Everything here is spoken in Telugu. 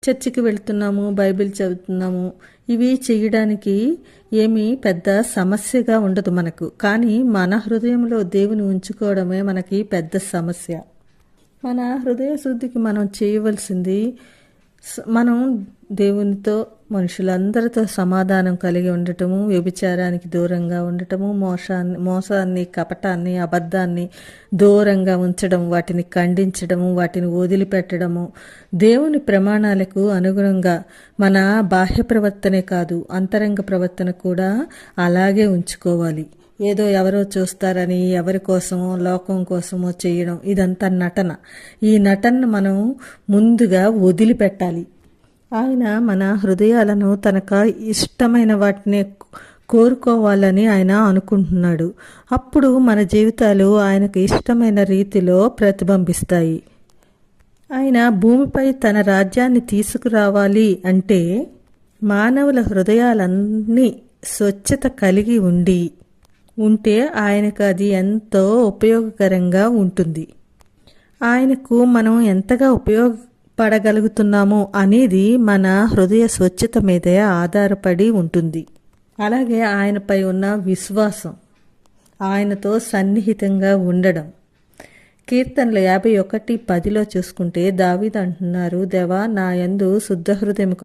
చర్చికి వెళ్తున్నాము, బైబిల్ చదువుతున్నాము. ఇవి చేయడానికి ఏమీ పెద్ద సమస్యగా ఉండదు మనకు. కానీ మన హృదయంలో దేవుని ఉంచుకోవడమే మనకి పెద్ద సమస్య. మన హృదయ శుద్ధికి మనం చేయవలసింది మనం దేవునితో, మనుషులందరితో సమాధానం కలిగి ఉండటము, వ్యభిచారానికి దూరంగా ఉండటము, మోసాన్ని, కపటాన్ని, అబద్ధాన్ని దూరంగా ఉంచడం, వాటిని ఖండించడము, వాటిని వదిలిపెట్టడము, దేవుని ప్రమాణాలకు అనుగుణంగా మన బాహ్య ప్రవర్తనే కాదు, అంతరంగ ప్రవర్తన కూడా అలాగే ఉంచుకోవాలి. ఏదో ఎవరో చూస్తారని ఎవరి కోసమో లోకం కోసమో చేయడం, ఇదంతా నటన. ఈ నటనను మనం ముందుగా వదిలిపెట్టాలి. ఆయన మన హృదయాలను తనకు ఇష్టమైన వాటిని కోరుకోవాలని ఆయన అనుకుంటున్నాడు. అప్పుడు మన జీవితాలు ఆయనకు ఇష్టమైన రీతిలో ప్రతిబింబిస్తాయి. ఆయన భూమిపై తన రాజ్యాన్ని తీసుకురావాలి అంటే మానవుల హృదయాలన్నీ స్వచ్ఛత కలిగి ఉంటే ఆయనకు అది ఎంతో ఉపయోగకరంగా ఉంటుంది. ఆయనకు మనం ఎంతగా ఉపయోగపడగలుగుతున్నామో అనేది మన హృదయ స్వచ్ఛత మీదే ఆధారపడి ఉంటుంది. అలాగే ఆయనపై ఉన్న విశ్వాసం, ఆయనతో సన్నిహితంగా ఉండడం. కీర్తనలు 51:10 చూసుకుంటే దావీదు అంటున్నారు, దేవా నా యందు శుద్ధ హృదయం